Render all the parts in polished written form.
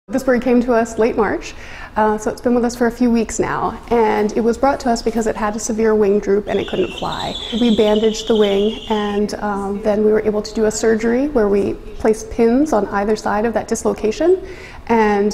This bird came to us late March, so it's been with us for a few weeks now, and it was brought to us because it had a severe wing droop and it couldn't fly. We bandaged the wing, and then we were able to do a surgery where we placed pins on either side of that dislocation and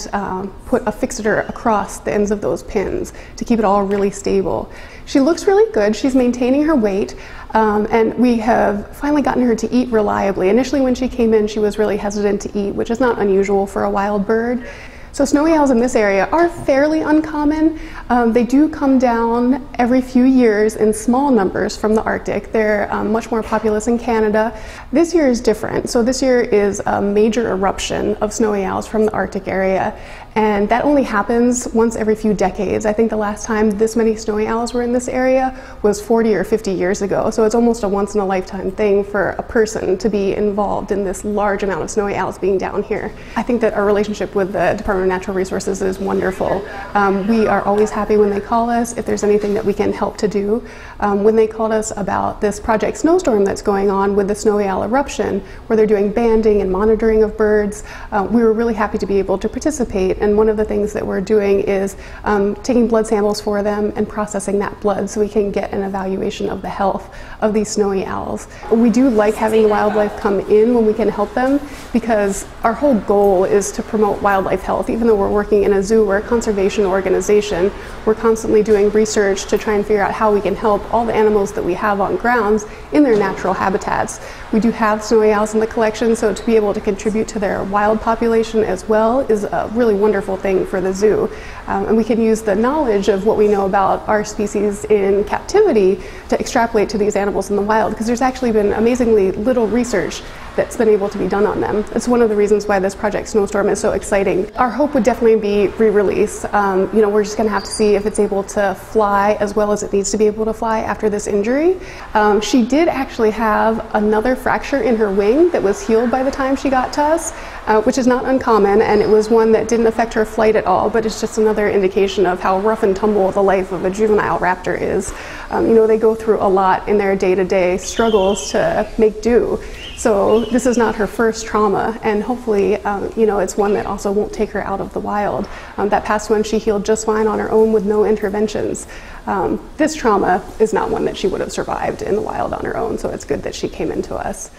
put a fixator across the ends of those pins to keep it all really stable. She looks really good. She's maintaining her weight, and we have finally gotten her to eat reliably. Initially when she came in, she was really hesitant to eat, which is not unusual for a wild bird. So snowy owls in this area are fairly uncommon. They do come down every few years in small numbers from the Arctic. They're much more populous in Canada. This year is different. So this year is a major eruption of snowy owls from the Arctic area, and that only happens once every few decades. I think the last time this many snowy owls were in this area was 40 or 50 years ago. So it's almost a once-in-a-lifetime thing for a person to be involved in this large amount of snowy owls being down here. I think that our relationship with the Department of Natural Resources is wonderful. We are always happy when they call us if there's anything that we can help to do. When they called us about this Project Snowstorm that's going on with the snowy owl eruption, where they're doing banding and monitoring of birds, we were really happy to be able to participate. And one of the things that we're doing is taking blood samples for them and processing that blood so we can get an evaluation of the health of these snowy owls. We do like having wildlife come in when we can help them, because our whole goal is to promote wildlife health. Even though we're working in a zoo, we're a conservation organization, we're constantly doing research to try and figure out how we can help all the animals that we have on grounds in their natural habitats. We do have snowy owls in the collection, so to be able to contribute to their wild population as well is a really wonderful thing for the zoo. And we can use the knowledge of what we know about our species in captivity to extrapolate to these animals in the wild, because there's actually been amazingly little research that's been able to be done on them. It's one of the reasons why this Project Snowstorm is so exciting. Our hope would definitely be re-release. We're just going to have to see if it's able to fly as well as it needs to be able to fly after this injury. She did actually have another fracture in her wing that was healed by the time she got to us, which is not uncommon, and it was one that didn't affect her flight at all, but it's just another indication of how rough and tumble the life of a juvenile raptor is. They go through a lot in their day-to-day struggles to make do. So this is not her first trauma, and hopefully, it's one that also won't take her out of the wild. That past one, she healed just fine on her own with no interventions. This trauma is not one that she would have survived in the wild on her own, so it's good that she came into us.